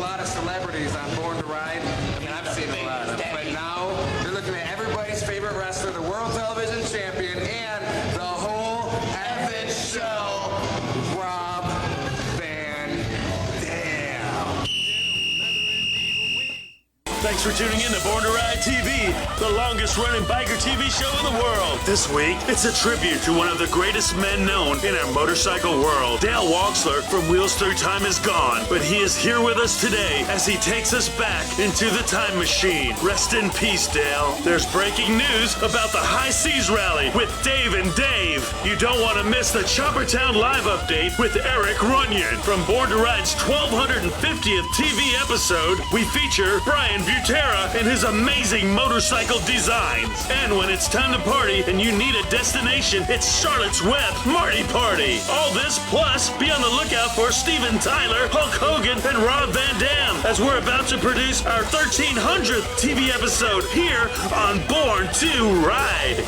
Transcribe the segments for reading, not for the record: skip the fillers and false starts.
lot of celebrities on Born to Ride. I mean, I've seen a lot of them. But now they're looking at everybody's favorite wrestler, the World Television Champion, and the whole effing show, Rob Van Dam. Thanks for tuning in to Born to Ride TV, the longest running biker TV show in the world. This week, it's a tribute to one of the greatest men known in our motorcycle world. Dale Walksler from Wheels Through Time is gone, but he is here with us today as he takes us back into the time machine. Rest in peace, Dale. There's breaking news about the High Seas Rally with Dave and Dave. You don't want to miss the Choppertown live update with Eric Runyon. From Born to Ride's 1250th TV episode, we feature Brian Butera and his amazing motorcycle designs. And when it's time to party and you need a destination, it's Charlotte's Web Marti Party. All this plus be on the lookout for Steven Tyler, Hulk Hogan, and Rob Van Dam as we're about to produce our 1300th TV episode here on Born to Ride.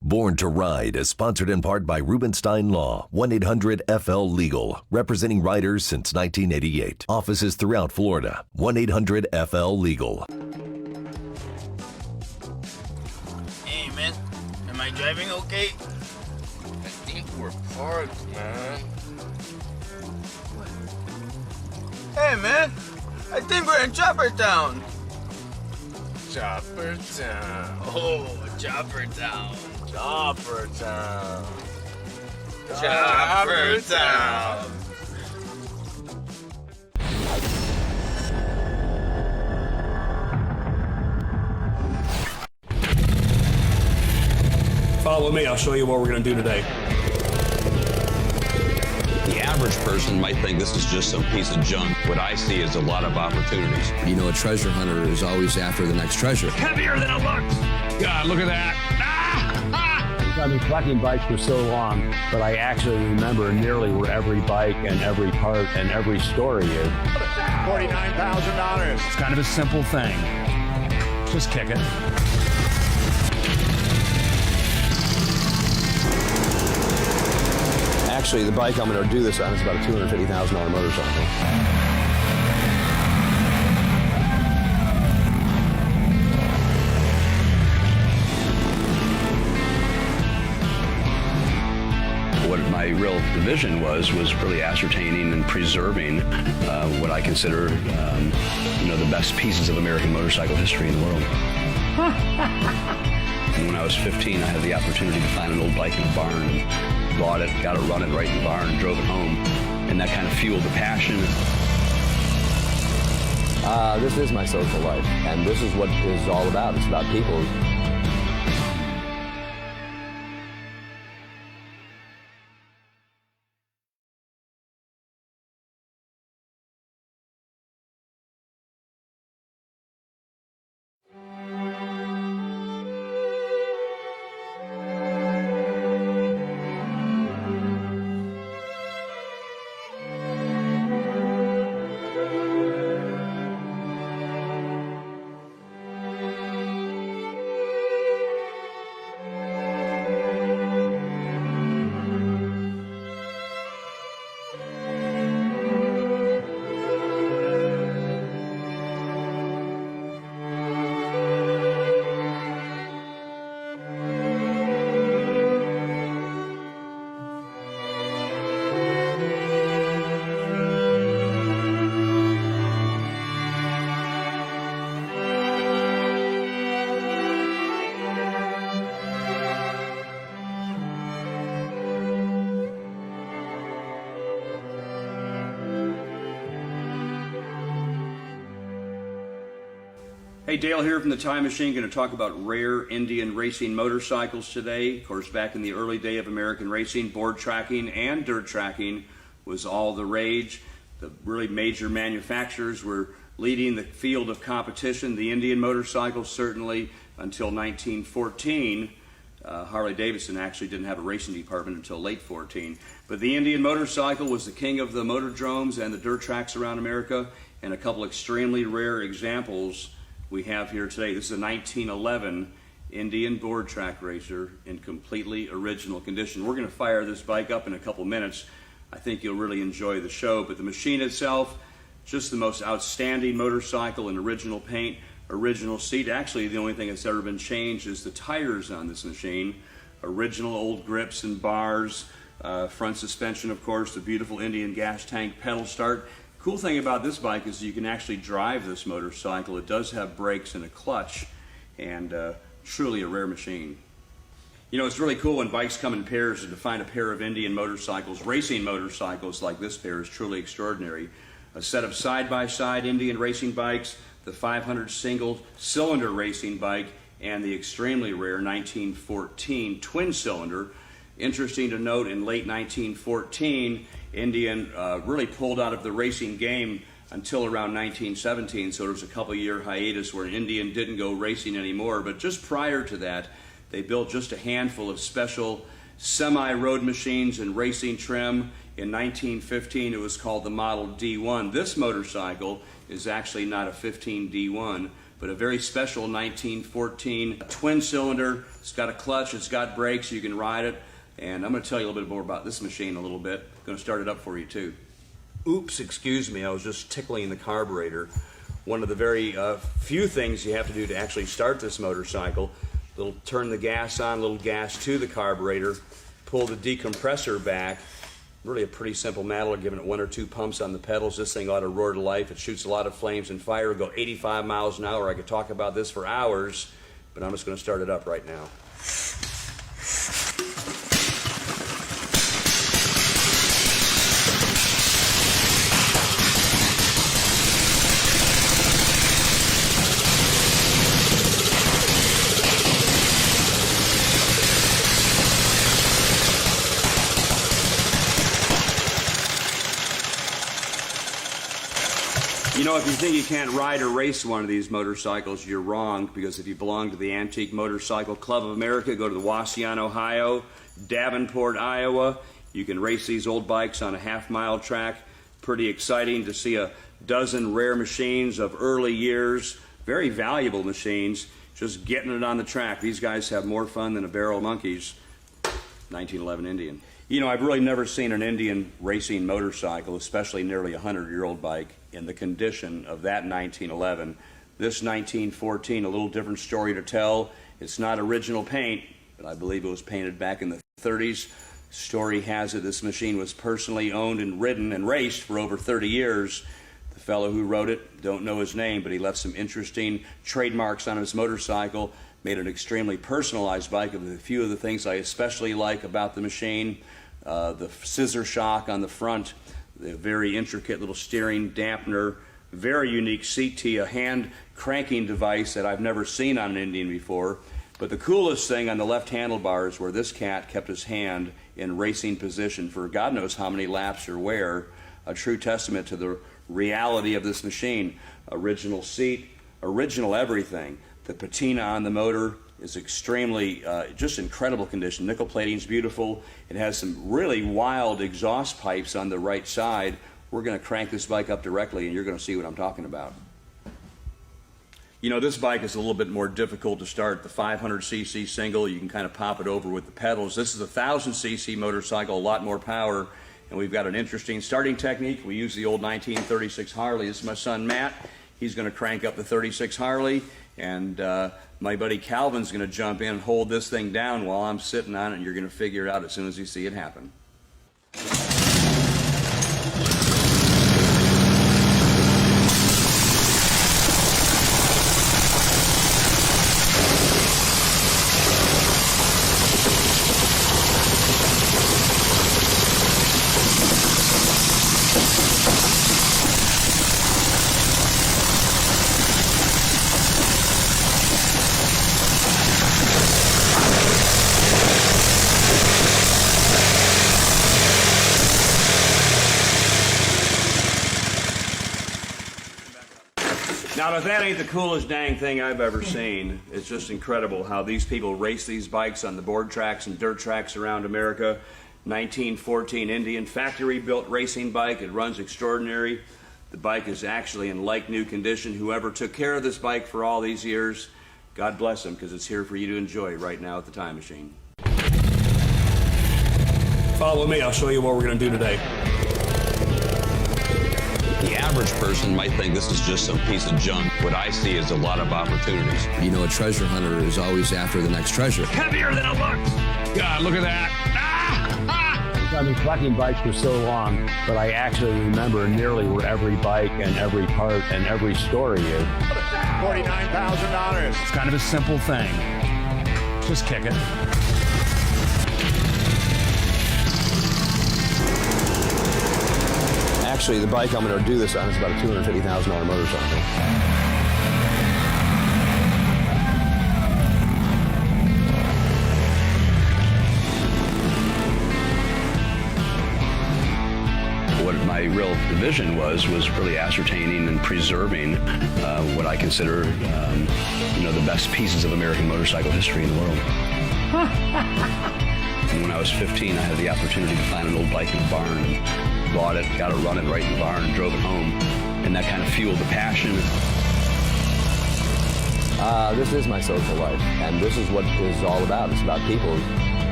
Born to Ride is sponsored in part by Rubenstein Law, 1-800-FL-LEGAL, representing riders since 1988. Offices throughout Florida, 1-800-FL-LEGAL. Hey, man, am I driving okay? I think we're parked, man. Hey, man, I think we're in Choppertown. Choppertown. Oh, Choppertown. Choppertown. Choppertown. Follow me, I'll show you what we're going to do today. The average person might think this is just some piece of junk. What I see is a lot of opportunities. You know, a treasure hunter is always after the next treasure. Heavier than it looks! God, look at that! I've been collecting bikes for so long, but I actually remember nearly where every bike and every part and every story is. $49,000. It's kind of a simple thing. Just kick it. Actually, the bike I'm going to do this on is about a $250,000 motorcycle. What my real vision was really ascertaining and preserving what I consider, the best pieces of American motorcycle history in the world. And when I was 15, I had the opportunity to find an old bike in a barn and bought it, got it running right in the barn, and drove it home. And that kind of fueled the passion. This is my social life, and this is what it's all about. It's about people. Hey, Dale here from the Time Machine, going to talk about rare Indian racing motorcycles today. Of course, back in the early day of American racing, board tracking and dirt tracking was all the rage. The really major manufacturers were leading the field of competition. The Indian motorcycle, certainly until 1914. Harley-Davidson actually didn't have a racing department until late 14. But the Indian motorcycle was the king of the motordromes and the dirt tracks around America, and a couple extremely rare examples we have here today. This is a 1911 Indian board track racer in completely original condition. We're going to fire this bike up in a couple minutes. I think you'll really enjoy the show, but the machine itself, just the most outstanding motorcycle in original paint, original seat. Actually, the only thing that's ever been changed is the tires on this machine. Original old grips and bars, front suspension, of course, the beautiful Indian gas tank pedal start. Cool thing about this bike is you can actually drive this motorcycle. It does have brakes and a clutch, and truly a rare machine. You know, it's really cool when bikes come in pairs, and to find a pair of Indian motorcycles, racing motorcycles like this pair is truly extraordinary. A set of side-by-side Indian racing bikes, the 500 single-cylinder racing bike, and the extremely rare 1914 twin-cylinder. Interesting to note, in late 1914, Indian really pulled out of the racing game until around 1917, so there was a couple-year hiatus where Indian didn't go racing anymore. But just prior to that, they built just a handful of special semi-road machines and racing trim. In 1915, it was called the Model D1. This motorcycle is actually not a 15 D1, but a very special 1914 twin-cylinder. It's got a clutch, it's got brakes, you can ride it. And I'm going to tell you a little bit more about this machine a little bit. I'm going to start it up for you too. Oops, excuse me, I was just tickling the carburetor. One of the very few things you have to do to actually start this motorcycle. Turn the gas on, little gas to the carburetor, pull the decompressor back. Really a pretty simple matter, giving it 1 or 2 pumps on the pedals. This thing ought to roar to life. It shoots a lot of flames and fire, go 85 miles an hour. I could talk about this for hours, but I'm just going to start it up right now. You know, if you think you can't ride or race one of these motorcycles, you're wrong, because if you belong to the Antique Motorcycle Club of America, go to the Wauseon, Ohio, Davenport, Iowa. You can race these old bikes on a half-mile track. Pretty exciting to see a dozen rare machines of early years, very valuable machines, just getting it on the track. These guys have more fun than a barrel of monkeys. 1911 Indian. You know, I've really never seen an Indian racing motorcycle, especially nearly a 100-year-old bike, in the condition of that 1911. This 1914, a little different story to tell. It's not original paint, but I believe it was painted back in the 30s. Story has it this machine was personally owned and ridden and raced for over 30 years. The fellow who wrote it, don't know his name, but he left some interesting trademarks on his motorcycle, made an extremely personalized bike. Of a few of the things I especially like about the machine, the scissor shock on the front, the very intricate little steering dampener, very unique seat tee, a hand cranking device that I've never seen on an Indian before. But the coolest thing on the left handlebars, where this cat kept his hand in racing position for God knows how many laps or where, a true testament to the reality of this machine. Original seat, original everything. The patina on the motor is extremely, just incredible condition. Nickel plating's beautiful. It has some really wild exhaust pipes on the right side. We're going to crank this bike up directly, and you're going to see what I'm talking about. You know, this bike is a little bit more difficult to start. The 500cc single, you can kind of pop it over with the pedals. This is a 1000cc motorcycle, a lot more power, and we've got an interesting starting technique. We use the old 1936 Harley. This is my son Matt. He's going to crank up the 36 Harley, and my buddy Calvin's going to jump in and hold this thing down while I'm sitting on it, and you're going to figure it out as soon as you see it happen. if that ain't the coolest dang thing I've ever seen, it's just incredible how these people race these bikes on the board tracks and dirt tracks around America. 1914 Indian factory-built racing bike. It runs extraordinary. The bike is actually in like-new condition. Whoever took care of this bike for all these years, God bless them, because it's here for you to enjoy right now at the Time Machine. Follow me, I'll show you what we're going to do today. The average person might think this is just some piece of junk. What I see is a lot of opportunities. You know, a treasure hunter is always after the next treasure. Heavier than it looks. God, look at that. I've been collecting bikes for so long, but I actually remember nearly where every bike and every part and every story is. $49,000. It's kind of a simple thing. Just kick it. Actually, the bike I'm going to do this on is about a $250,000 motorcycle. What my real vision was really ascertaining and preserving what I consider, the best pieces of American motorcycle history in the world. And when I was 15, I had the opportunity to find an old bike in the barn and bought it, got to run it right in the barn, and drove it home, and that kind of fueled the passion. This is my social life, and this is what it's all about. It's about people.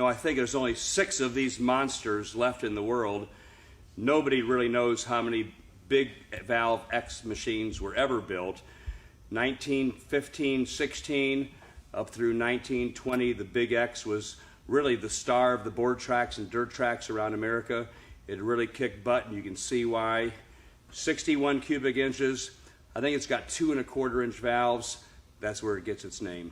I think there's only 6 of these monsters left in the world. Nobody really knows how many big valve X machines were ever built. 1915, 16, up through 1920, the Big X was really the star of the board tracks and dirt tracks around America. It really kicked butt, and you can see why. 61 cubic inches. I think it's got 2 1/4 inch valves. That's where it gets its name.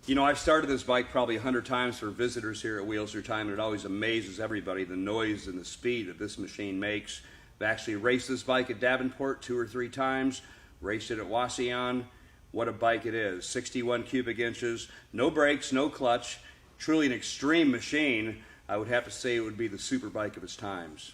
I've started this bike probably 100 times for visitors here at Wheels Through Time, and it always amazes everybody, the noise and the speed that this machine makes. I've actually raced this bike at Davenport 2 or 3 times, raced it at Wauseon. What a bike it is. 61 cubic inches, no brakes, no clutch, truly an extreme machine. I would have to say it would be the super bike of its times.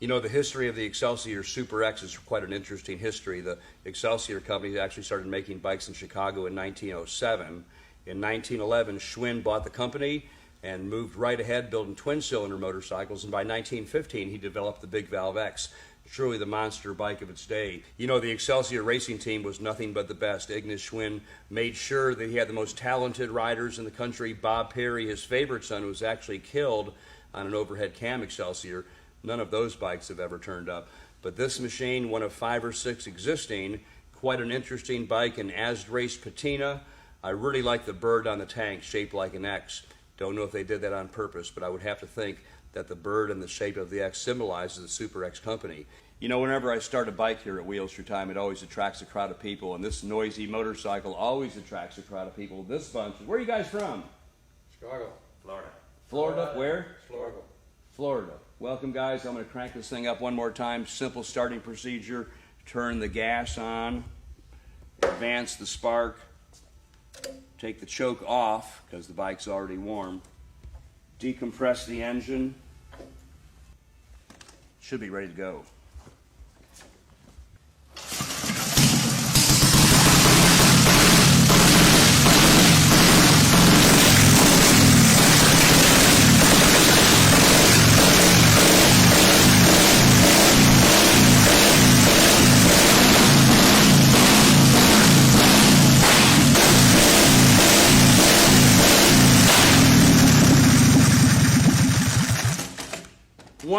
The history of the Excelsior Super X is quite an interesting history. The Excelsior company actually started making bikes in Chicago in 1907. In 1911, Schwinn bought the company and moved right ahead building twin-cylinder motorcycles, and by 1915 he developed the Big Valve X, truly the monster bike of its day. The Excelsior racing team was nothing but the best. Ignis Schwinn made sure that he had the most talented riders in the country. Bob Perry, his favorite son, was actually killed on an overhead cam Excelsior. None of those bikes have ever turned up. But this machine, one of 5 or 6 existing, quite an interesting bike, an as-raced patina. I really like the bird on the tank shaped like an X. Don't know if they did that on purpose, but I would have to think that the bird and the shape of the X symbolizes the Super X company. Whenever I start a bike here at Wheels Through Time, it always attracts a crowd of people, and this noisy motorcycle always attracts a crowd of people. This bunch, where are you guys from? Chicago. Florida. Florida, where? Florida. Florida. Welcome, guys. I'm going to crank this thing up one more time. Simple starting procedure. Turn the gas on. Advance the spark. Take the choke off because the bike's already warm. Decompress the engine. Should be ready to go.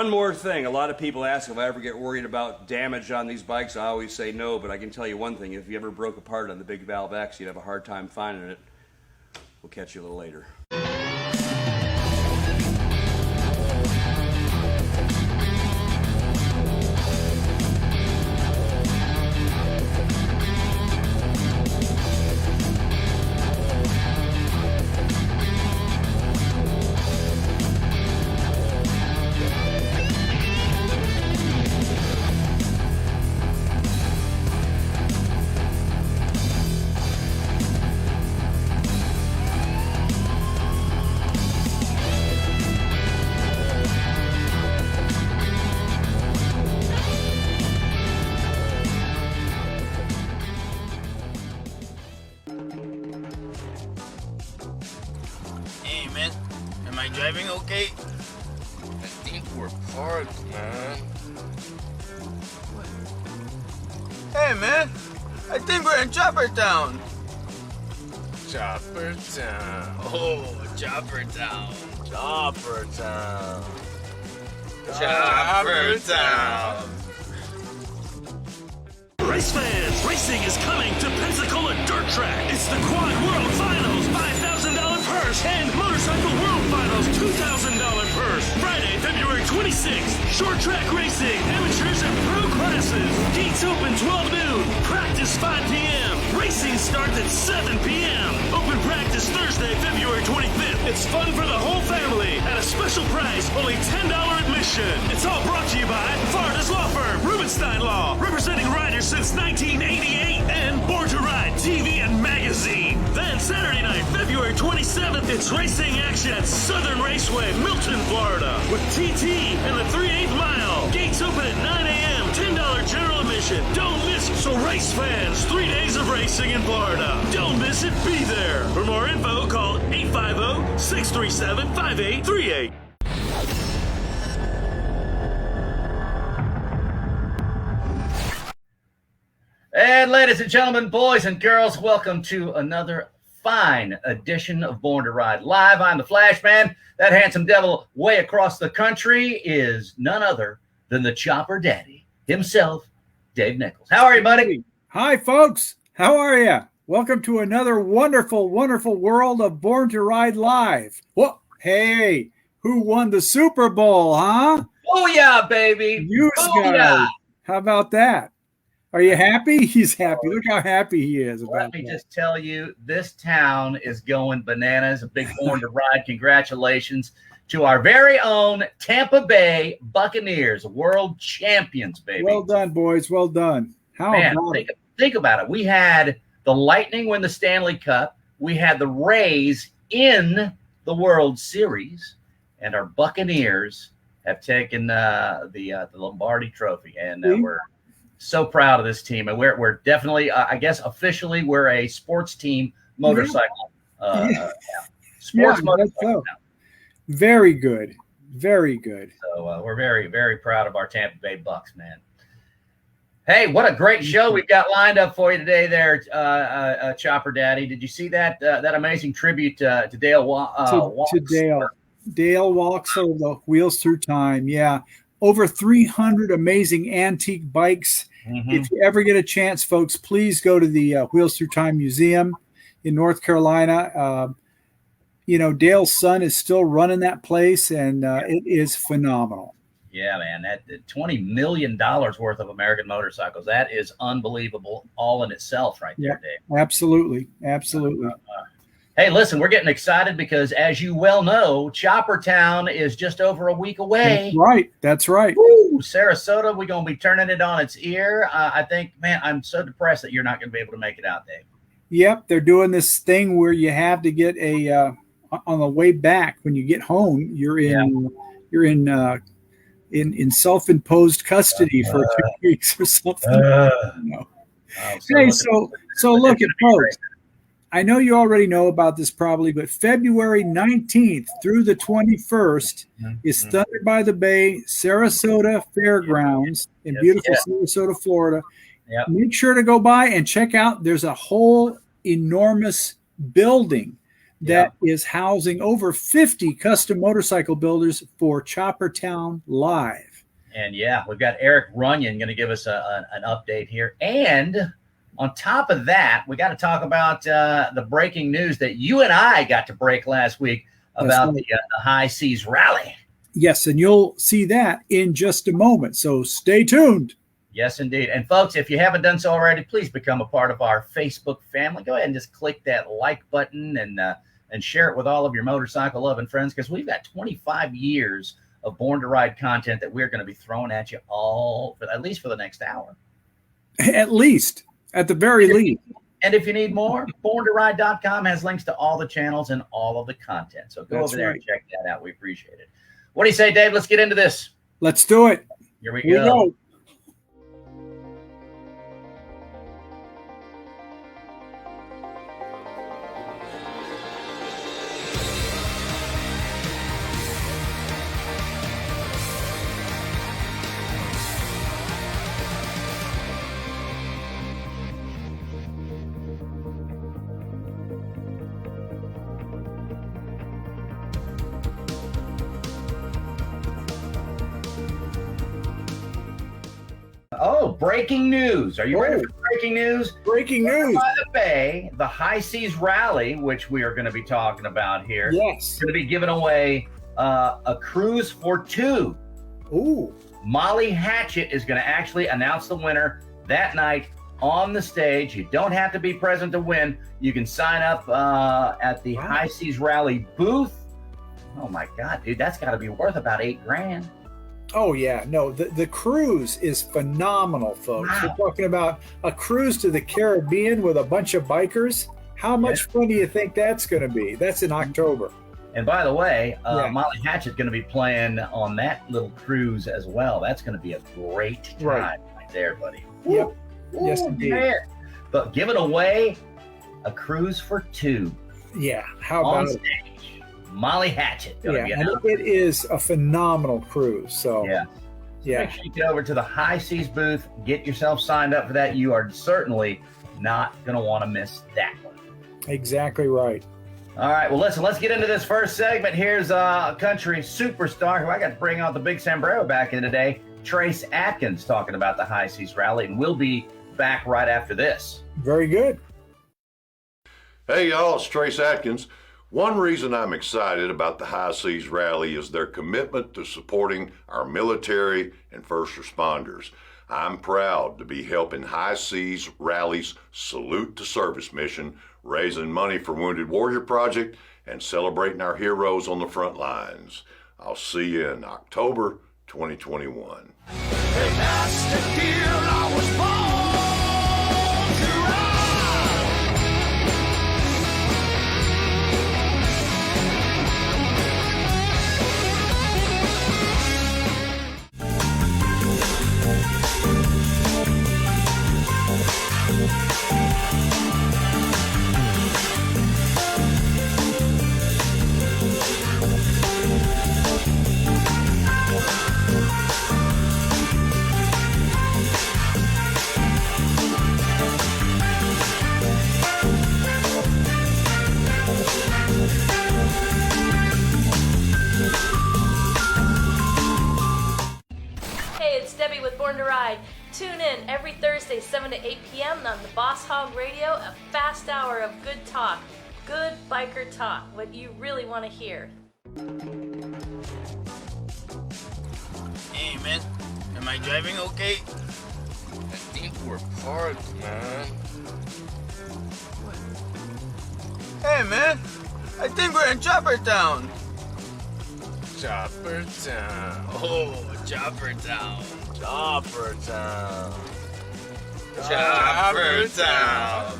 one more thing. A lot of people ask if I ever get worried about damage on these bikes. I always say no, but I can tell you one thing. If you ever broke apart on the Big Valve X, you'd have a hard time finding it. We'll catch you a little later. Hey, man. Am I driving okay? I think we're parked, man. Hey, man. I think we're in Choppertown. Choppertown. Oh, Choppertown. Choppertown. Choppertown. Race fans, racing is coming to Pensacola Dirt Track. It's the Quad World Finals, $5,000 purse, and Motorcycle World Finals, $2,000 purse. Friday, February 26th. Short track racing, amateurs and pro classes. Gates open 12 noon. Practice 5 p.m. Racing starts at 7 p.m. Open practice Thursday, February 25th. It's fun for the whole family at a special price, only $10 admission. It's all brought to you by Florida's law firm, Rubenstein Law, representing riders since 1988, and Born to Ride TV and magazine. Then Saturday night, February 27th, it's racing action at Southern Raceway, Milton, Florida, with TT and the 3/8 mile. Gates open at 9 a.m. $10 general admission. Don't miss. So race fans, 3 days of racing in Florida. Don't miss it. Be there. For more info, call 850-637-5838. And ladies and gentlemen, boys and girls, welcome to another fine edition of Born to Ride Live. I'm the Flash Man. That handsome devil way across the country is none other than the Chopper Daddy himself, Dave Nichols. How are you, buddy? Hi, folks. How are you? Welcome to another wonderful, wonderful world of Born to Ride Live. Whoa, hey, who won the Super Bowl, huh? Oh, yeah, baby. You guys. Yeah. How about that? Are you happy? He's happy. Look how happy he is about Let me just tell you, this town is going bananas. A big Born to Ride. Congratulations to our very own Tampa Bay Buccaneers, world champions, baby. Well done, boys. Well done. How about it? Think about it. We had the Lightning win the Stanley Cup. We had the Rays in the World Series, and our Buccaneers have taken the Lombardi Trophy, and we're so proud of this team. And we're definitely, I guess, officially, we're a sports team motorcycle. Sports motorcycle. Very good. Very good. So we're very, very proud of our Tampa Bay Bucks, man. Hey, what a great show we've got lined up for you today there, Chopper Daddy. Did you see that amazing tribute to Dale Walksler? Dale Walksler, the Wheels Through Time. Yeah. Over 300 amazing antique bikes. Mm-hmm. If you ever get a chance, folks, please go to the Wheels Through Time Museum in North Carolina. Dale's son is still running that place, and it is phenomenal. Yeah, man, that $20 million worth of American motorcycles, that is unbelievable all in itself right there, Dave. Absolutely. Absolutely. Hey, listen, we're getting excited because, as you well know, Choppertown is just over a week away. That's right. Woo! Sarasota, we're going to be turning it on its ear. I think, man, I'm so depressed that you're not going to be able to make it out, Dave. Yep, they're doing this thing where you have to get on the way back when you get home, you're in self-imposed custody for 2 weeks or something. Hey, so look at folks. I know you already know about this probably, but February 19th through the 21st is Thunder by the Bay Sarasota Fairgrounds in beautiful Sarasota, Florida. Yep. Make sure to go by and check out. There's a whole enormous building that is housing over 50 custom motorcycle builders for Choppertown Live. And yeah, we've got Eric Runyon going to give us an update here. And on top of that, we got to talk about the breaking news that you and I got to break last week about the High Seas Rally. Yes, and you'll see that in just a moment. So stay tuned. Yes, indeed. And folks, if you haven't done so already, please become a part of our Facebook family. Go ahead and just click that like button and share it with all of your motorcycle loving friends, because we've got 25 years of Born to Ride content that we're going to be throwing at you all, at least for the next hour. At least, at the very least. And if you need more, borntoride.com has links to all the channels and all of the content. So go over there and check that out. We appreciate it. What do you say, Dave? Let's get into this. Let's do it. Here we go. Oh, breaking news. Are you ready for breaking news? Breaking news. By the Bay, the High Seas Rally, which we are going to be talking about here, yes, going to be giving away a cruise for two. Ooh. Molly Hatchet is going to actually announce the winner that night on the stage. You don't have to be present to win. You can sign up at the High Seas Rally booth. Oh my God, dude, that's got to be worth about $8,000. Oh, yeah. No, the cruise is phenomenal, folks. Wow. We're talking about a cruise to the Caribbean with a bunch of bikers. How much fun do you think that's going to be? That's in October. And by the way, Molly Hatchet's going to be playing on that little cruise as well. That's going to be a great time right there, buddy. Yep. Yes, indeed. Man. But giving away a cruise for two. Yeah. How about it? Molly Hatchet. Yeah, and it is a phenomenal cruise. So yeah. Make sure you get over to the High Seas booth, get yourself signed up for that. You are certainly not going to want to miss that one. Exactly right. All right, well, listen, let's get into this first segment. Here's a country superstar who I got to bring out the big sombrero back in today, Trace Atkins, talking about the High Seas Rally, and we'll be back right after this. Very good. Hey, y'all, it's Trace Atkins. One reason I'm excited about the High Seas Rally is their commitment to supporting our military and first responders. I'm proud to be helping High Seas Rally's Salute to Service mission, raising money for Wounded Warrior Project, and celebrating our heroes on the front lines. I'll see you in October 2021. Hey, Master Dear, I was born to ride. Born to Ride. Tune in every Thursday, 7 to 8 p.m. on the Boss Hog Radio, a fast hour of good talk. Good biker talk, what you really want to hear. Hey, man. Am I driving okay? I think we're parked, man. Hey, man. I think we're in Choppertown. Choppertown. Oh, Choppertown. Choppertown. Choppertown.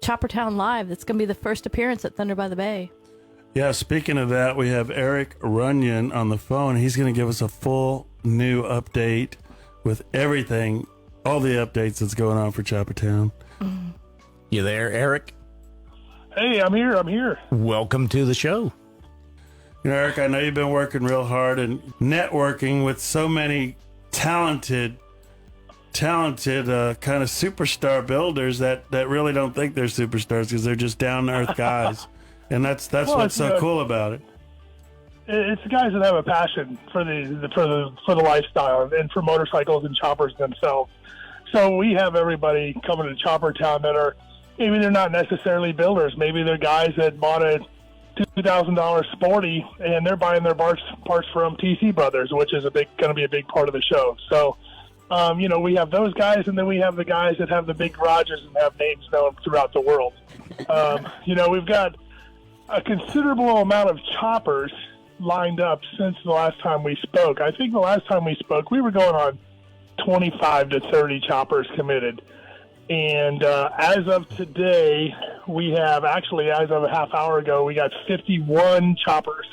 Choppertown Live. That's going to be the first appearance at Thunder by the Bay. Yeah, speaking of that, we have Eric Runyon on the phone. He's going to give us a full new update with everything, all the updates that's going on for Choppertown. You there, Eric? Hey, I'm here. Welcome to the show. You know, Eric, I know you've been working real hard and networking with so many talented talented kind of superstar builders that really don't think they're superstars because they're just down to earth guys, and that's what's so cool about it. It's the guys that have a passion for the lifestyle and for motorcycles and choppers themselves. So we have everybody coming to Choppertown that are, maybe they're not necessarily builders. Maybe they're guys that bought a $2,000 Sporty and they're buying their parts from TC Brothers, which is going to be a big part of the show. So, we have those guys, and then we have the guys that have the big garages and have names known throughout the world. We've got a considerable amount of choppers lined up since the last time we spoke. I think the last time we spoke, we were going on 25 to 30 choppers committed. And as of today, we have actually, as of a half hour ago, we got 51 choppers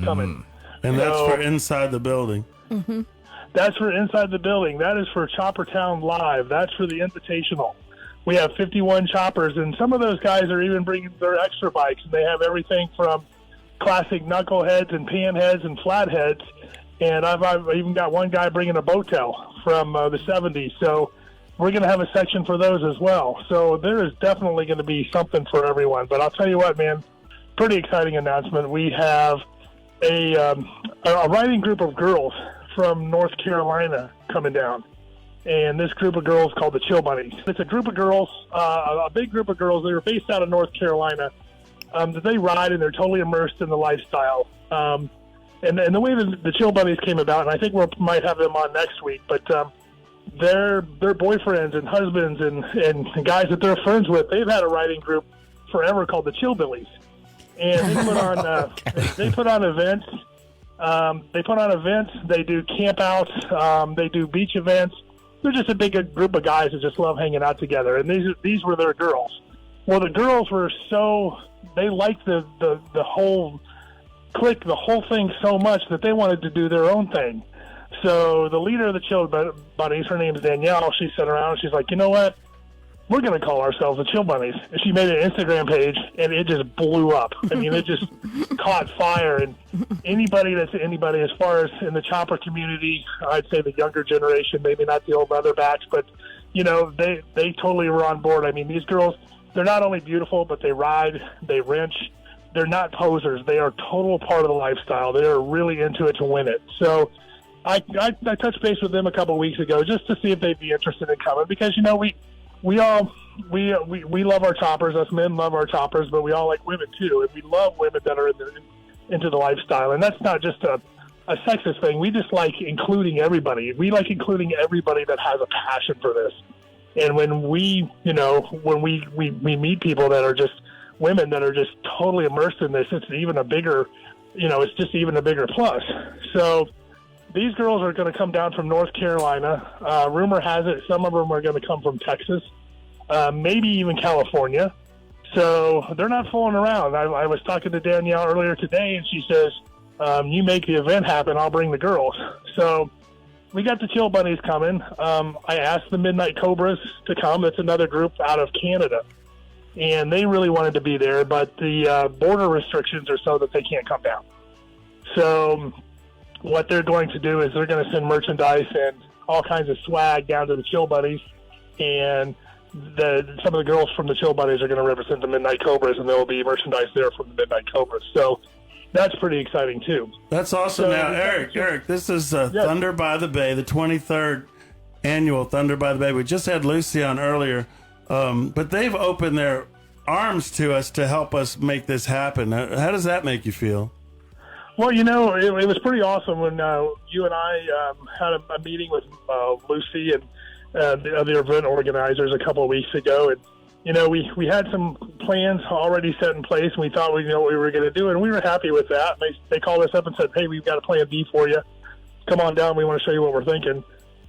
coming. And that's for inside the building. Mm-hmm. That's for inside the building. That is for Choppertown Live. That's for the Invitational. We have 51 choppers, and some of those guys are even bringing their extra bikes. And they have everything from classic knuckleheads and panheads and flatheads. And I've even got one guy bringing a boattail from the 70s. So we're going to have a section for those as well. So there is definitely going to be something for everyone. But I'll tell you what, man, pretty exciting announcement. We have a riding group of girls from North Carolina coming down. And this group of girls called the Chill Bunnies. It's a group of girls, a big group of girls. They are based out of North Carolina. That they ride and they're totally immersed in the lifestyle. And the way the Chill Bunnies came about, and I think we might have them on next week, but their boyfriends and husbands and guys that they're friends with, they've had a riding group forever called the Chillbillies. And they put on events. They do campouts. They do beach events. They're just a big group of guys that just love hanging out together. And these were their girls. Well, the girls were they liked the whole clique, the whole thing so much that they wanted to do their own thing. So the leader of the Chill Bunnies, her name is Danielle, she sat around and she's like, you know what? We're going to call ourselves the Chill Bunnies. And she made an Instagram page, and it just blew up. I mean, it just caught fire. And anybody as far as in the chopper community, I'd say the younger generation, maybe not the old leatherbacks, but, they totally were on board. I mean, these girls, they're not only beautiful, but they ride, they wrench. They're not posers. They are a total part of the lifestyle. They are really into it to win it. So I touched base with them a couple of weeks ago just to see if they'd be interested in coming because, we love our choppers. Us men love our choppers, but we all like women too, and we love women that are into the lifestyle. And that's not just a sexist thing. We just like including everybody. We like including everybody that has a passion for this. And when we meet people that are just women that are just totally immersed in this, it's even a bigger plus. So these girls are going to come down from North Carolina. Rumor has it some of them are going to come from Texas, maybe even California. So they're not fooling around. I was talking to Danielle earlier today, and she says, you make the event happen, I'll bring the girls. So we got the Chill Bunnies coming. I asked the Midnight Cobras to come. It's another group out of Canada. And they really wanted to be there, but the border restrictions are so that they can't come down. So what they're going to do is they're going to send merchandise and all kinds of swag down to the Chill Bunnies, and some of the girls from the Chill Bunnies are going to represent the Midnight Cobras, and there will be merchandise there from the Midnight Cobras. So that's pretty exciting too. That's awesome. So, now, Eric, this is Thunder by the Bay, the 23rd annual Thunder by the Bay. We just had Lucy on earlier, but they've opened their arms to us to help us make this happen. How does that make you feel? Well, it was pretty awesome when you and I had a meeting with Lucy and the other event organizers a couple of weeks ago. And, we had some plans already set in place, and we thought we knew what we were going to do, and we were happy with that. They called us up and said, hey, we've got a plan B for you. Come on down. We want to show you what we're thinking.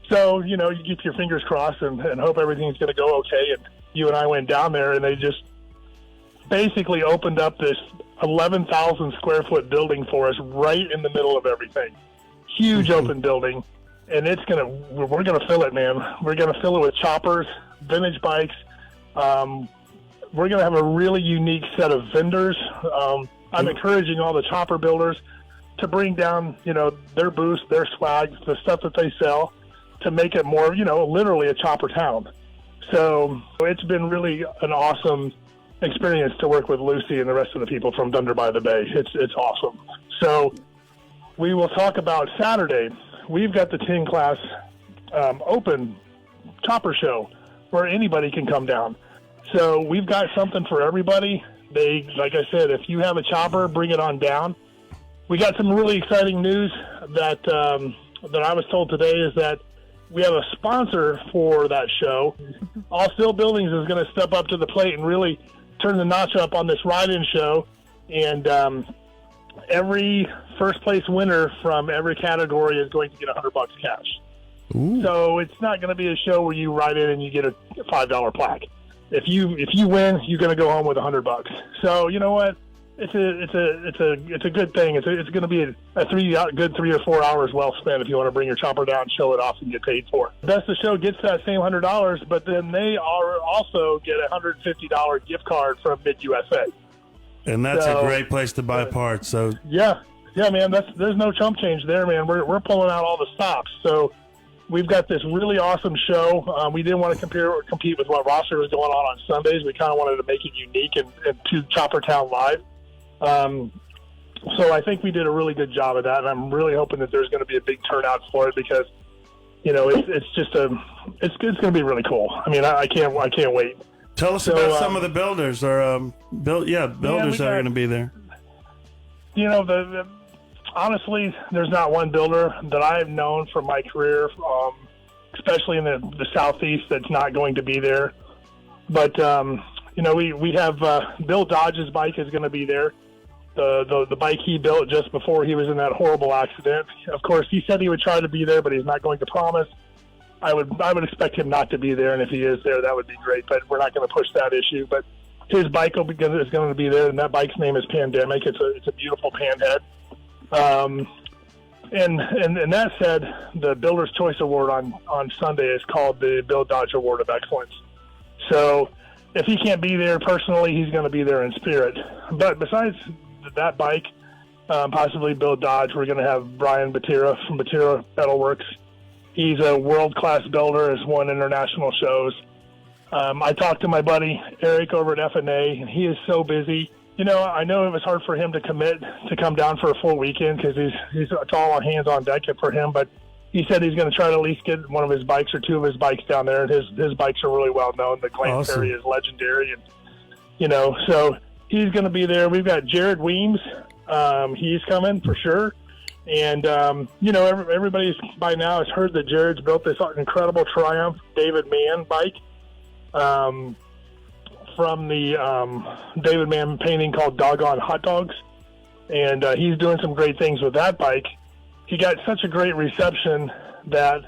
So, you keep your fingers crossed and hope everything's going to go okay. And you and I went down there, and they just basically opened up this 11,000 square foot building for us right in the middle of everything. Huge open building, and we're gonna fill it, man. We're gonna fill it with choppers, vintage bikes. We're gonna have a really unique set of vendors. I'm encouraging all the chopper builders to bring down, their booths, their swag, the stuff that they sell. to make it more, literally a Choppertown. So it's been really an awesome experience to work with Lucy and the rest of the people from Thunder by the Bay. It's awesome. So we will talk about Saturday. We've got the 10 class open chopper show where anybody can come down. So we've got something for everybody. Like I said, if you have a chopper, bring it on down. We got some really exciting news that I was told today is that we have a sponsor for that show. All Steel Buildings is going to step up to the plate and really turn the notch up on this ride-in show. And every first place winner from every category is going to get $100 cash. Ooh. So it's not going to be a show where you ride in and you get a $5 plaque. If you win, you're going to go home with $100. So you know what? It's a good thing. It's going to be a good 3 or 4 hours well spent if you want to bring your chopper down, show it off, and get paid for it. Best of Show gets that same $100, but then they also get a $150 gift card from Mid-USA. And that's a great place to buy parts. So yeah, man. There's no chump change there, man. We're pulling out all the stops. So we've got this really awesome show. We didn't want to compete with what roster was going on Sundays. We kind of wanted to make it unique and to Choppertown Live. So I think we did a really good job of that, and I'm really hoping that there's going to be a big turnout for it because, it's going to be really cool. I mean, I can't wait. Tell us about some of the builders or builders that are going to be there. Honestly, there's not one builder that I've known from my career, especially in the Southeast, that's not going to be there. But we have Bill Dodge's bike is going to be there. The bike he built just before he was in that horrible accident. Of course, he said he would try to be there, but he's not going to promise. I would expect him not to be there, and if he is there, that would be great. But we're not going to push that issue. But his bike is going to be there, and that bike's name is Pandemic. It's a beautiful panhead. And that said, the Builder's Choice Award on Sunday is called the Bill Dodge Award of Excellence. So if he can't be there personally, he's going to be there in spirit. But besides that bike, possibly Bill Dodge, we're going to have Brian Batira from Batira Metalworks. He's a world-class builder, has won international shows. I talked to my buddy Eric over at F&A, and he is so busy. I know it was hard for him to commit to come down for a full weekend because it's all on hands on deck for him. But he said he's going to try to at least get one of his bikes or two of his bikes down there. And his bikes are really well known. The Glen Ferry is legendary, and so he's going to be there. We've got Jared Weems. He's coming for sure. And everybody by now has heard that Jared's built this incredible Triumph David Mann bike. From the David Mann painting called Doggone Hot Dogs. And he's doing some great things with that bike. He got such a great reception that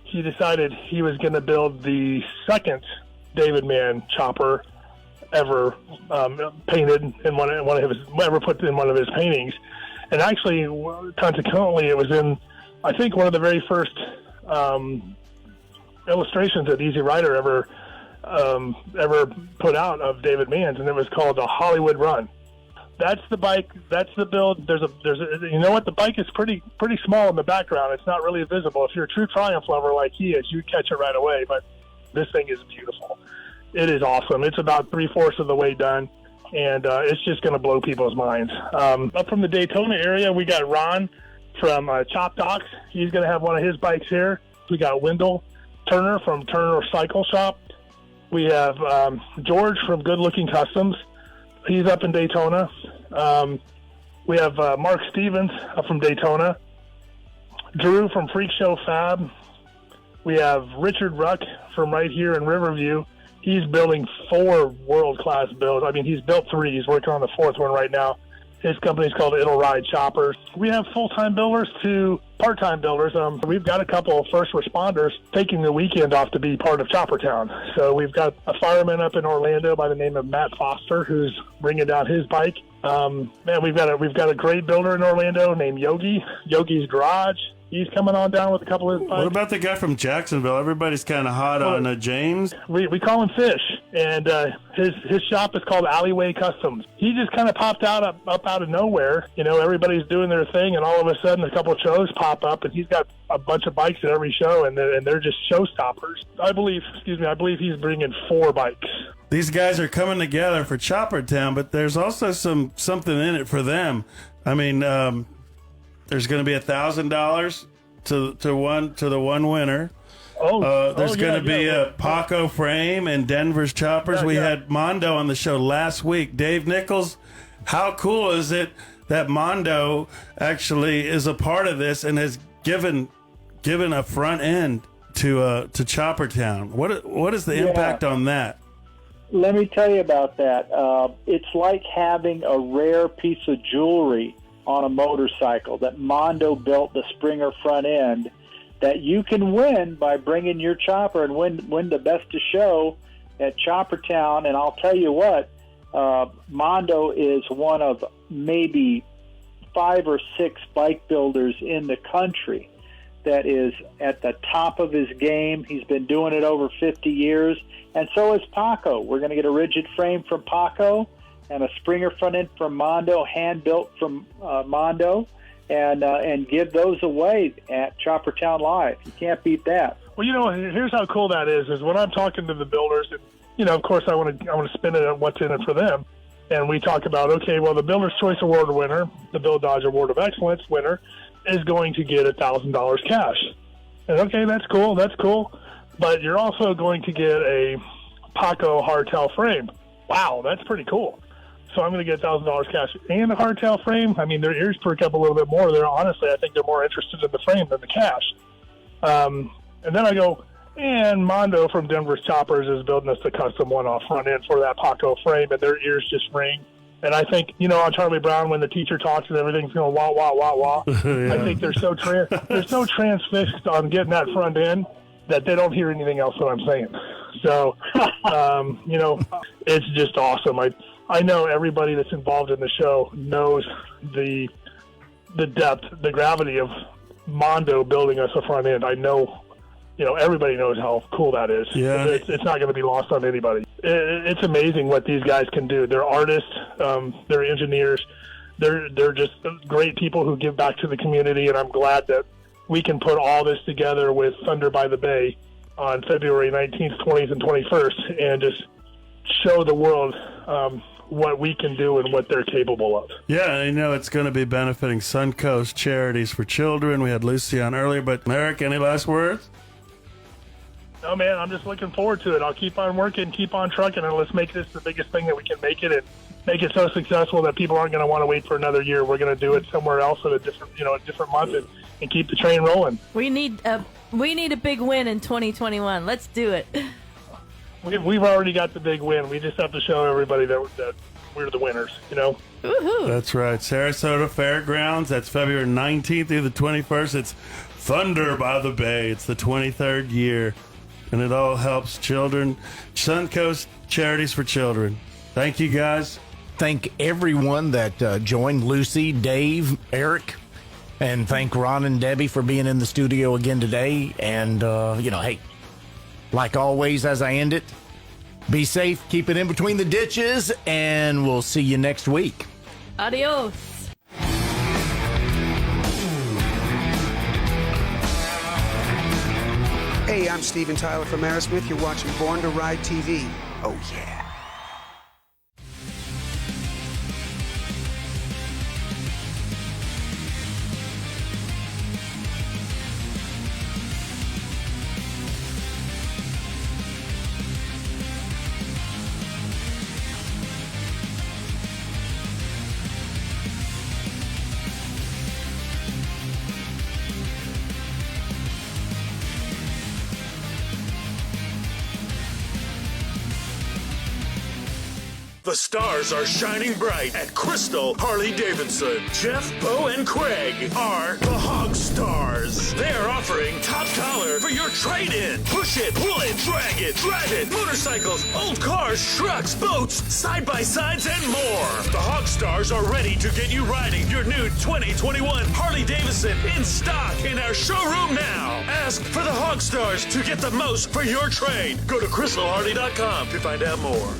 he decided he was going to build the second David Mann chopper ever painted in put in one of his paintings. And actually, consequently, it was in, I think, one of the very first illustrations that Easy Rider ever put out of David Mann's, and it was called the Hollywood Run. That's the bike. That's the build. There's the bike is pretty small in the background. It's not really visible. If you're a true Triumph lover like he is, you catch it right away. But this thing is beautiful. It is awesome. It's about 3/4 of the way done, and it's just going to blow people's minds. Up from the Daytona area, we got Ron from Chop Docs. He's going to have one of his bikes here. We got Wendell Turner from Turner Cycle Shop. We have George from Good Looking Customs. He's up in Daytona. We have Mark Stevens up from Daytona. Drew from Freak Show Fab. We have Richard Ruck from right here in Riverview. He's building 4 world-class builds. I mean, he's built 3. He's working on the 4th one right now. His company's called It'll Ride Choppers. We have full-time builders to part-time builders. We've got a couple of first responders taking the weekend off to be part of Choppertown. So we've got a fireman up in Orlando by the name of Matt Foster who's bringing down his bike. We've got a great builder in Orlando named Yogi. Yogi's Garage. He's coming on down with a couple of his bikes. What about the guy from Jacksonville? Everybody's kind of hot on James. We call him Fish, and his shop is called Alleyway Customs. He just kind of popped out up out of nowhere. You know, everybody's doing their thing, and all of a sudden a couple of shows pop up, and he's got a bunch of bikes at every show, and they're just showstoppers. I believe he's bringing 4 bikes. These guys are coming together for Choppertown, but there's also something in it for them. I mean, there's going to be $1,000 to the one winner. There's going to be a Paco frame and Denver's choppers. We had Mondo on the show last week. Dave Nichols, how cool is it that Mondo actually is a part of this and has given a front end to Choppertown? What is the impact on that? Let me tell you about that. It's like having a rare piece of jewelry on a motorcycle that Mondo built, the Springer front end, that you can win by bringing your chopper and win the best of show at Choppertown. And I'll tell you what, Mondo is one of maybe 5 or 6 bike builders in the country that is at the top of his game. He's been doing it over 50 years, and so is Paco. We're going to get a rigid frame from Paco and a Springer front end from Mondo, hand-built from Mondo, and give those away at Choppertown Live. You can't beat that. Well, you know, here's how cool that is when I'm talking to the builders, and, you know, of course I want to spin it on what's in it for them, and we talk about, okay, well, the Builder's Choice Award winner, the Bill Dodge Award of Excellence winner, is going to get $1,000 cash. And, okay, that's cool, but you're also going to get a Paco hardtail frame. Wow, that's pretty cool. So I'm going to get $1,000 cash and a hardtail frame. I mean, their ears perk up a little bit more. Honestly, I think they're more interested in the frame than the cash. And then I go, and Mondo from Denver's Choppers is building us the custom one-off front end for that Paco frame, and their ears just ring. And I think, you know, on Charlie Brown, when the teacher talks and everything's going wah, wah, wah, wah, Yeah. I think they're so transfixed on getting that front end that they don't hear anything else that I'm saying. So, you know, it's just awesome. I know everybody that's involved in the show knows the depth, the gravity of Mondo building us a front end. I know, you know, everybody knows how cool that is. Yeah. It's not going to be lost on anybody. It's amazing what these guys can do. They're artists, they're engineers, they're just great people who give back to the community, and I'm glad that we can put all this together with Thunder by the Bay on February 19th, 20th, and 21st, and just show the world what we can do and what they're capable of. Yeah, you know, it's going to be benefiting Suncoast Charities for Children. We had Lucy on earlier, but Eric, any last words? No, man, I'm just looking forward to it. I'll keep on working, keep on trucking, and let's make this the biggest thing that we can make it, and make it so successful that people aren't going to want to wait for another year. We're going to do it somewhere else at a different month, and keep the train rolling. We need a big win in 2021. Let's do it. We've already got the big win. We just have to show everybody that we're the winners, you know? Woohoo. That's right. Sarasota Fairgrounds. That's February 19th through the 21st. It's Thunder by the Bay. It's the 23rd year, and it all helps children. Suncoast Charities for Children. Thank you, guys. Thank everyone that joined, Lucy, Dave, Eric, and thank Ron and Debbie for being in the studio again today. And, you know, hey, like always, as I end it, be safe, keep it in between the ditches, and we'll see you next week. Adios. Hey, I'm Steven Tyler from Aerosmith. You're watching Born to Ride TV. Oh, yeah. The stars are shining bright at Crystal Harley-Davidson. Jeff, Bo, and Craig are the Hog Stars. They're offering top dollar for your trade-in. Push it, pull it, drag it, drive it. Motorcycles, old cars, trucks, boats, side-by-sides, and more. The Hog Stars are ready to get you riding your new 2021 Harley-Davidson in stock in our showroom now. Ask for the Hog Stars to get the most for your trade. Go to crystalharley.com to find out more.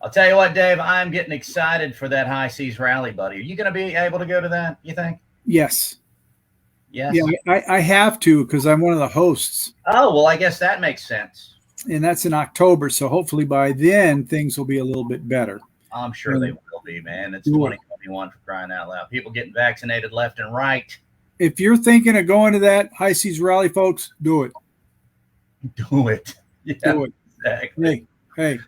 I'll tell you what, Dave, I'm getting excited for that High Seas Rally, buddy. Are you going to be able to go to that, you think? Yes. Yes. Yeah, I have to because I'm one of the hosts. Oh, well, I guess that makes sense. And that's in October. So hopefully by then things will be a little bit better. I'm sure they will be, man. It's 2021 for crying out loud. People getting vaccinated left and right. If you're thinking of going to that High Seas Rally, folks, do it. Do it. Yeah, do it. Exactly. Hey.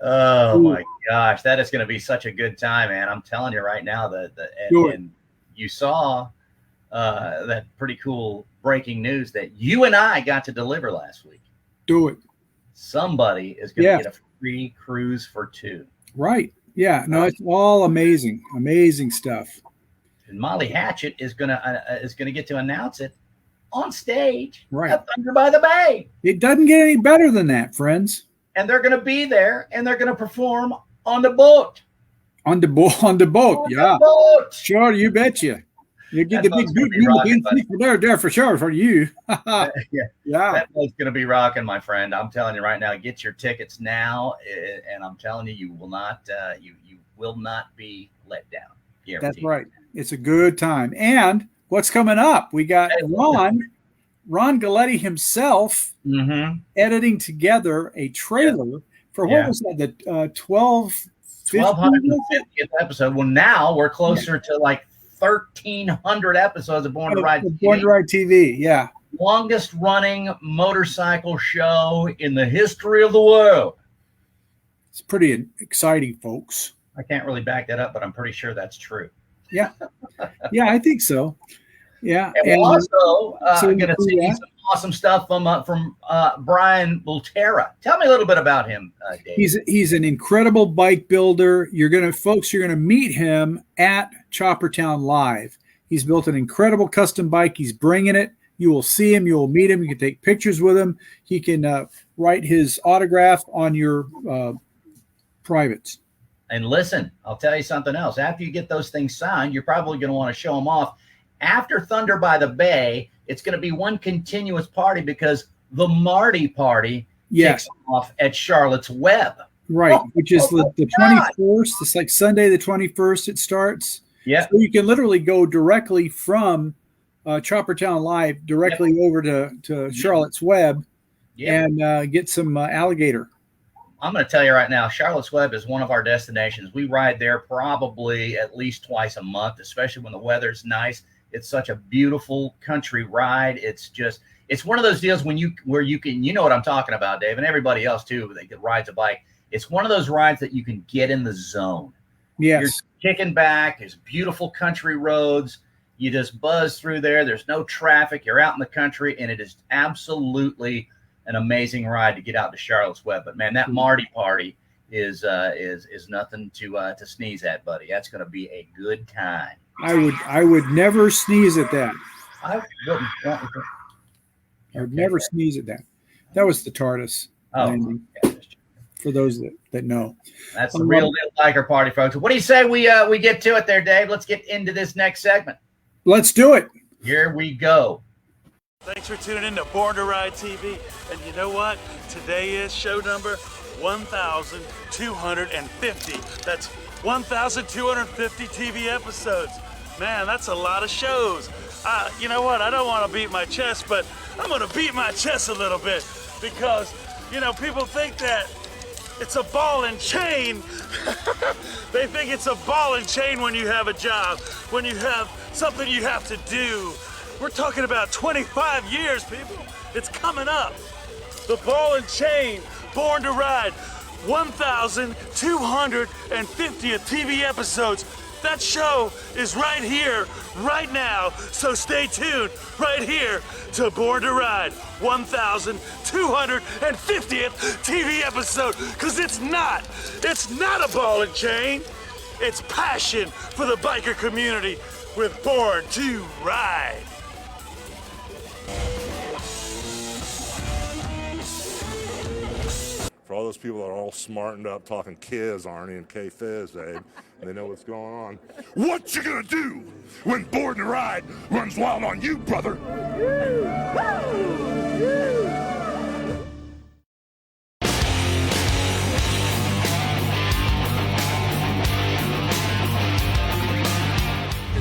Oh my gosh, that is going to be such a good time, man! I'm telling you right now and you saw that pretty cool breaking news that you and I got to deliver last week. Do it. Somebody is going to get a free cruise for two. Right? Yeah. No, it's all amazing stuff. And Molly Hatchet is gonna get to announce it on stage. Right. At Thunder by the Bay. It doesn't get any better than that, friends. And they're going to be there, and they're going to perform on the boat. On the boat, yeah. The boat. Sure, you betcha. You get the big boot there for sure for you. Yeah. That boat's going to be rocking, my friend. I'm telling you right now, get your tickets now, and I'm telling you, you will not be let down. Guaranteed. That's right. It's a good time. And what's coming up? We got Ron Galletti himself editing together a trailer for what was that? The 1250th episode. Well, now we're closer to like 1,300 episodes of Born to Ride TV. Born to Ride TV, yeah. Longest running motorcycle show in the history of the world. It's pretty exciting, folks. I can't really back that up, but I'm pretty sure that's true. Yeah. Yeah, I think so. Yeah, and we're also going to see some awesome stuff from Brian Bultera. Tell me a little bit about him, Dave. He's an incredible bike builder. You're gonna meet him at Choppertown Live. He's built an incredible custom bike. He's bringing it. You will see him. You will meet him. You can take pictures with him. He can write his autograph on your privates. And listen, I'll tell you something else. After you get those things signed, you're probably going to want to show them off. After Thunder by the Bay, it's going to be one continuous party because the Marti Party kicks off at Charlotte's Web. Right, which is the 21st. It's like Sunday the 21st it starts. Yeah. So you can literally go directly from Choppertown Live directly over to Charlotte's Web and get some alligator. I'm going to tell you right now, Charlotte's Web is one of our destinations. We ride there probably at least twice a month, especially when the weather's nice. It's such a beautiful country ride. It's one of those deals where you can, you know what I'm talking about, Dave, and everybody else too, that rides a bike. It's one of those rides that you can get in the zone. Yes. You're kicking back. There's beautiful country roads. You just buzz through there. There's no traffic. You're out in the country, and it is absolutely an amazing ride to get out to Charlotte's Web. But man, that Marti Party is nothing to sneeze at, buddy. That's going to be a good time. I would never sneeze at that. I wouldn't. I would never sneeze at that. That was the TARDIS landing. For those that know. That's the real deal biker party, folks. What do you say we get to it there, Dave? Let's get into this next segment. Let's do it. Here we go. Thanks for tuning in to Born to Ride TV. And you know what? Today is show number 1,250. That's 1,250 TV episodes. Man, that's a lot of shows. you know what? I don't want to beat my chest, but I'm going to beat my chest a little bit because, you know, people think that it's a ball and chain. They think it's a ball and chain when you have a job, when you have something you have to do. We're talking about 25 years, people. It's coming up. The ball and chain, Born to Ride, 1,250th TV episodes. That show is right here, right now. So stay tuned right here to Born to Ride, 1,250th TV episode. Because it's not a ball and chain. It's passion for the biker community with Born to Ride. For all those people that are all smartened up talking Kiz, Arnie, and K-Fizz, Abe, and they know what's going on. What you gonna do when Born to Ride runs wild on you, brother?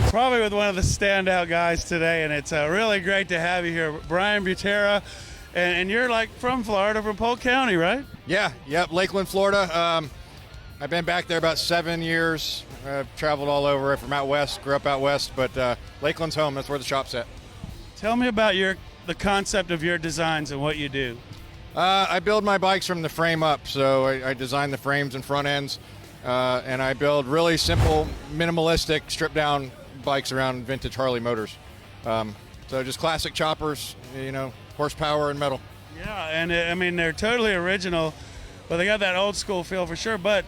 Probably with one of the standout guys today, and it's really great to have you here, Brian Butera. And you're like from Florida, from Polk County, right? Yeah, yep, Lakeland, Florida. I've been back there about 7 years. I've traveled all over from out west, grew up out west, but Lakeland's home. That's where the shop's at. Tell me about the concept of your designs and what you do. I build my bikes from the frame up, so I design the frames and front ends, and I build really simple, minimalistic, stripped-down bikes around vintage Harley motors. So just classic choppers, you know, horsepower and metal. Yeah, and I mean, they're totally original, but they got that old school feel for sure, but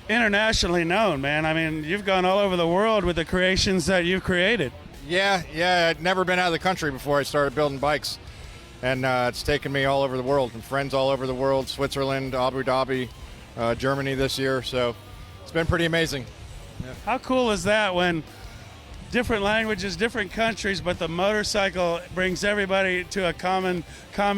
internationally known, man. I mean, you've gone all over the world with the creations that you've created. Yeah, I'd never been out of the country before I started building bikes, and it's taken me all over the world, and friends all over the world, Switzerland, Abu Dhabi, Germany this year, so it's been pretty amazing. Yeah. How cool is that when different languages, different countries, but the motorcycle brings everybody to a common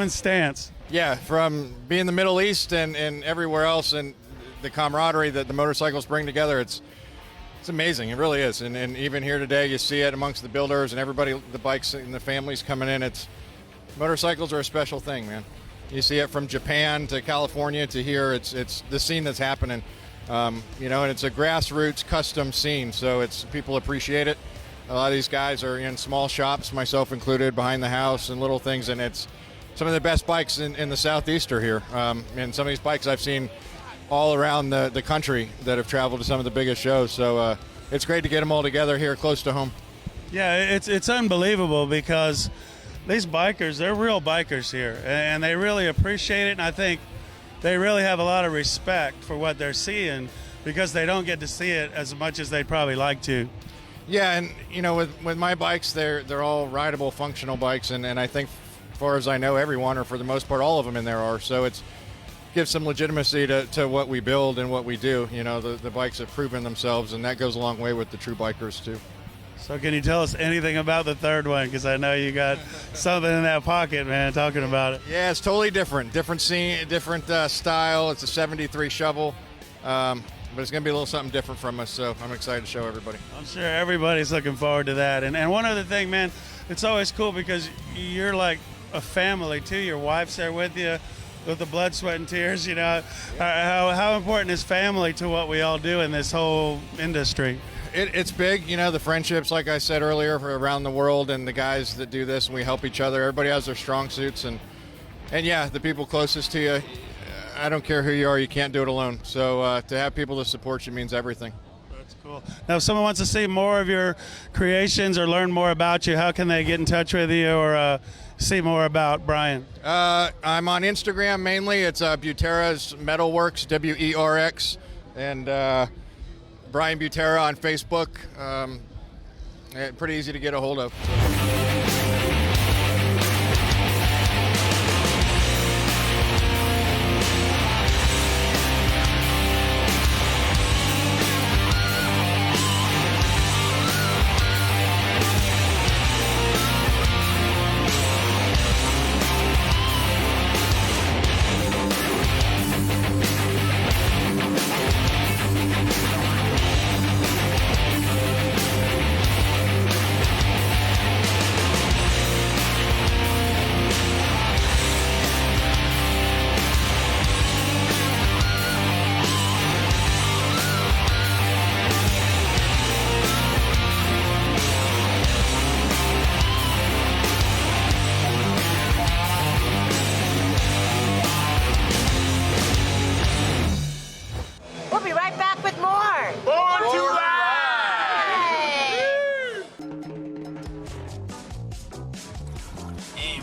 stance? Yeah, from being the Middle East and everywhere else, and the camaraderie that the motorcycles bring together, it's amazing. It really is. And even here today, you see it amongst the builders and everybody, the bikes and the families coming in. Motorcycles are a special thing, man. You see it from Japan to California to here. It's the scene that's happening, you know, and it's a grassroots custom scene, so people appreciate it. A lot of these guys are in small shops, myself included, behind the house and little things, and it's some of the best bikes in the Southeast are here. And some of these bikes I've seen all around the country that have traveled to some of the biggest shows. So it's great to get them all together here close to home. Yeah, it's unbelievable because these bikers, they're real bikers here, and they really appreciate it, and I think they really have a lot of respect for what they're seeing because they don't get to see it as much as they'd probably like to. Yeah, and you know, with my bikes, they're all rideable, functional bikes, and I think, as far as I know, everyone, or for the most part, all of them in there are. So it gives some legitimacy to what we build and what we do. You know, the bikes have proven themselves, and that goes a long way with the true bikers too. So can you tell us anything about the third one? Because I know you got something in that pocket, man, talking about it. Yeah, it's totally different scene, different style. It's a 73 shovel. But it's going to be a little something different from us, so I'm excited to show everybody. I'm sure everybody's looking forward to that. And one other thing, man, it's always cool because you're like a family, too. Your wife's there with you with the blood, sweat, and tears, you know. Yeah. How important is family to what we all do in this whole industry? It's big, you know, the friendships, like I said earlier, around the world, and the guys that do this, and we help each other. Everybody has their strong suits, and yeah, the people closest to you, I don't care who you are, you can't do it alone. So to have people to support you means everything. That's cool. Now, if someone wants to see more of your creations or learn more about you, how can they get in touch with you or see more about Brian? I'm on Instagram mainly. It's Butera's Metalworks, WERX, and Brian Butera on Facebook. Pretty easy to get a hold of.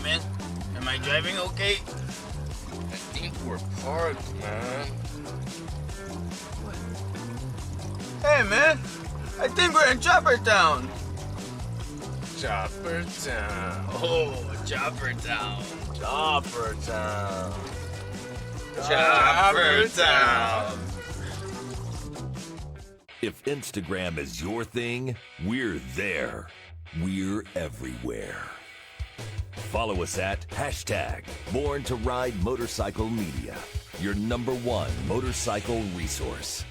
man. Am I driving okay? I think we're parked, man. Hey, man. I think we're in Choppertown. Choppertown. Oh, Choppertown. Choppertown. Choppertown. If Instagram is your thing, we're there. We're everywhere. Follow us at #Born to Ride Motorcycle Media, your #1 motorcycle resource.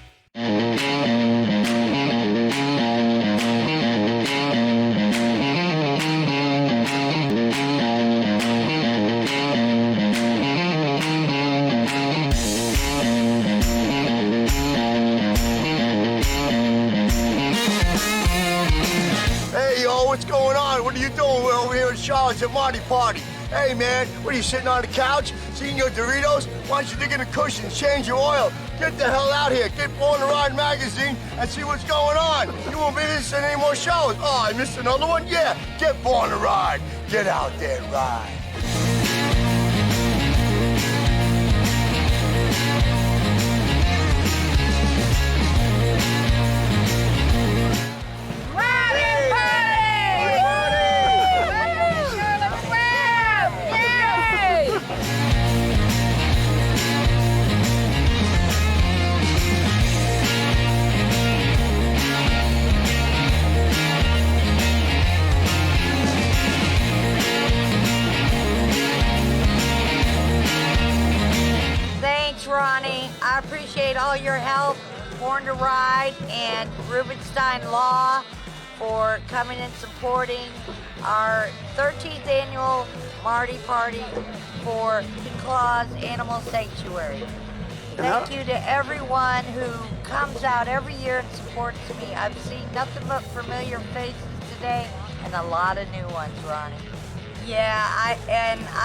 Hey, yo, what's going on? What are you doing? We're over here in Charlotte's at Marti Party. Hey, man, what are you sitting on the couch, seeing your Doritos? Why don't you dig in the cushions, change your oil? Get the hell out here. Get Born to Ride magazine and see what's going on. You won't be missing any more shows. Oh, I missed another one? Yeah, get Born to Ride. Get out there and ride. Thanks, Ronnie. I appreciate all your help, Born to Ride and Rubenstein Law for coming and supporting our 13th annual Marti Party for Claw's Animal Sanctuary. Thank you to everyone who comes out every year and supports me. I've seen nothing but familiar faces today and a lot of new ones, Ronnie. Yeah, I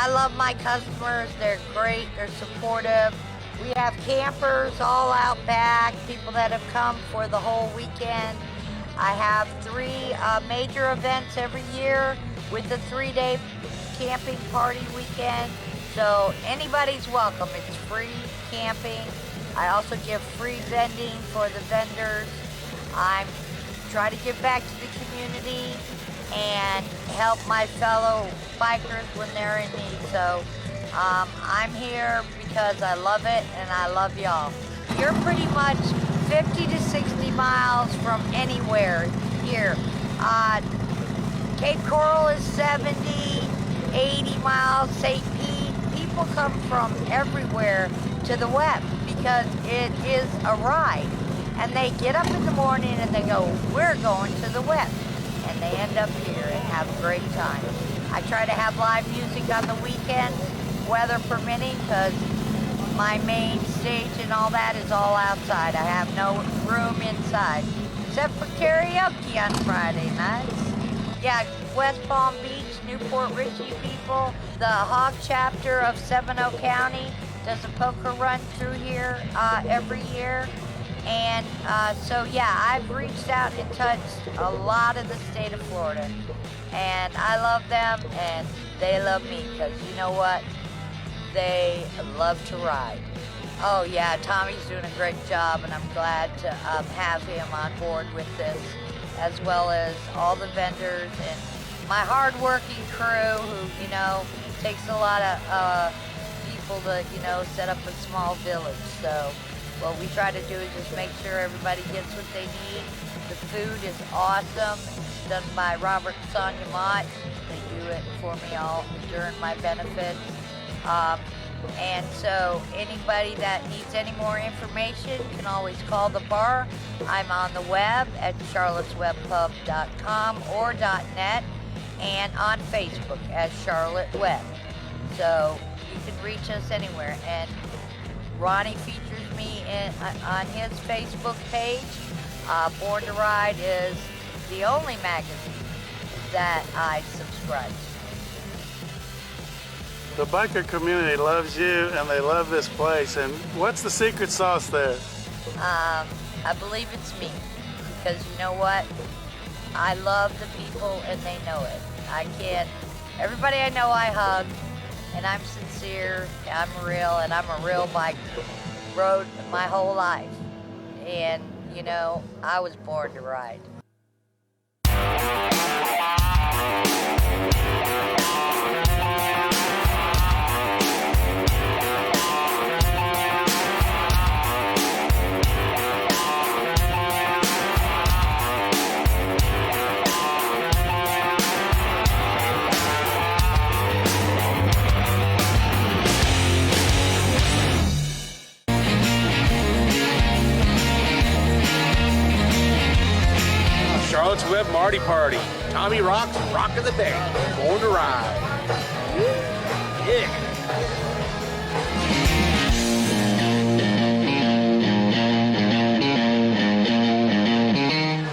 love my customers. They're great. They're supportive. We have campers all out back, people that have come for the whole weekend. I have 3 major events every year with the 3-day camping party weekend. So anybody's welcome. It's free camping. I also give free vending for the vendors. I'm trying to give back to the community and help my fellow bikers when they're in need. So I'm here because I love it and I love y'all. You're pretty much 50 to 60 miles from anywhere here. Cape Coral is 70, 80 miles, St. Pete. People come from everywhere to the web because it is a ride. And they get up in the morning and they go, we're going to the web. And they end up here and have a great time. I try to have live music on the weekends, weather permitting, because my main stage and all that is all outside. I have no room inside, except for karaoke on Friday nights. Yeah, West Palm Beach, Newport Richey people, the Hog chapter of Seminole County does a poker run through here every year. And so, yeah, I've reached out and touched a lot of the state of Florida. And I love them, and they love me, because you know what? They love to ride. Oh, yeah, Tommy's doing a great job, and I'm glad to have him on board with this, as well as all the vendors and my hard-working crew who, you know, takes a lot of people to, you know, set up a small village. So what we try to do is just make sure everybody gets what they need. The food is awesome. It's done by Robert and Sonia Mott. They do it for me all during my benefits. And so anybody that needs any more information can always call the bar. I'm on the web at charlotteswebpub.com or .net and on Facebook as Charlotte Web. So you can reach us anywhere. And Ronnie features me on his Facebook page. Born to Ride is the only magazine that I subscribe to. The biker community loves you and they love this place. And what's the secret sauce there? I believe it's me, because you know what? I love the people and they know it. I can't Everybody I know I hug, and I'm sincere, I'm real, and I'm a real bike. Rode my whole life. And, you know, I was born to ride. Charlotte's Web Marti Party. Tommy Rocks, Rock of the Day. Born to Ride. Yeah.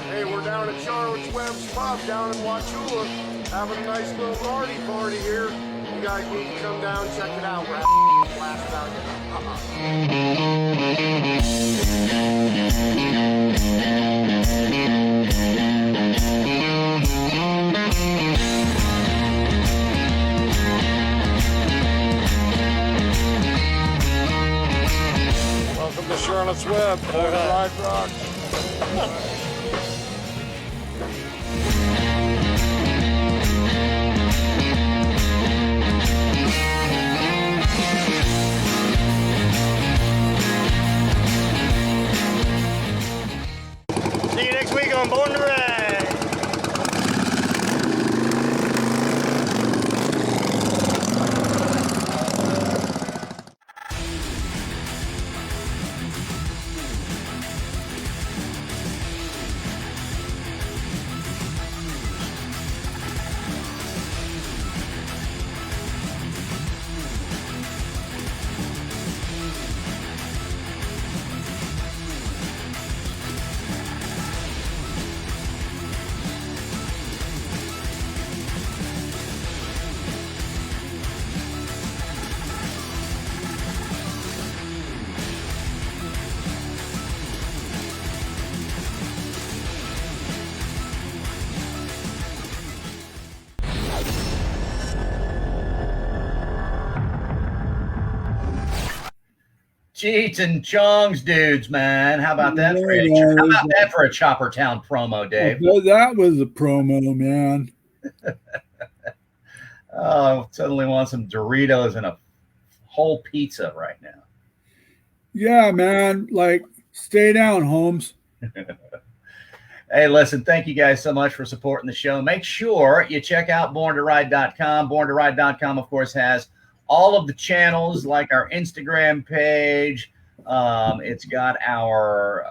Hey, we're down at Charlotte's Web's Pub down in Wauchula, having a nice little Marti party here. You guys need to come down and check it out. We're having a blast down Welcome to Charlotte's Web. Ride Rock. See you next week on Born to Ride. Cheech and Chong's dudes, man. How about that for a Choppertown promo, Dave? Oh, that was a promo, man. Oh, I suddenly want some Doritos and a whole pizza right now. Yeah, man. Like, stay down, Holmes. Hey, listen, thank you guys so much for supporting the show. Make sure you check out borntoride.com. Borntoride.com, of course, has all of the channels, like our Instagram page. It's got our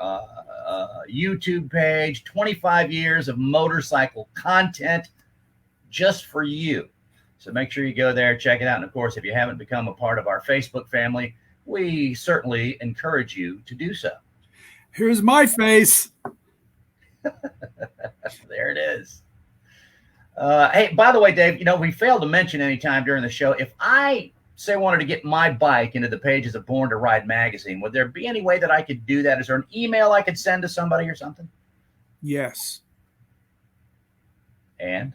YouTube page, 25 years of motorcycle content just for you. So make sure you go there, check it out. And, of course, if you haven't become a part of our Facebook family, we certainly encourage you to do so. Here's my face. There it is. Hey, by the way, Dave, you know, we failed to mention any time during the show, if I say wanted to get my bike into the pages of Born to Ride magazine, would there be any way that I could do that? Is there an email I could send to somebody or something? Yes. And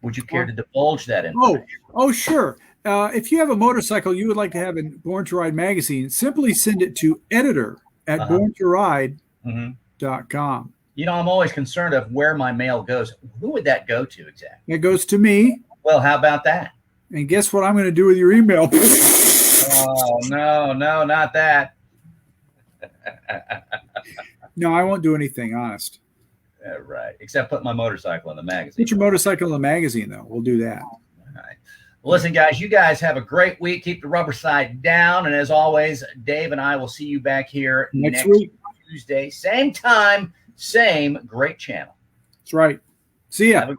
would you care to divulge that information? Oh, sure. If you have a motorcycle you would like to have in Born to Ride magazine, simply send it to editor@borntoride.com. You know, I'm always concerned of where my mail goes. Who would that go to exactly? It goes to me. Well, how about that? And guess what I'm going to do with your email? Oh, no, not that. No, I won't do anything, honest. Right. Except put my motorcycle in the magazine. Put your motorcycle in the magazine, though. We'll do that. All right. Well, listen, guys, you guys have a great week. Keep the rubber side down. And as always, Dave and I will see you back here next week, Tuesday. Same time, same great channel. That's right. See ya. Have a good,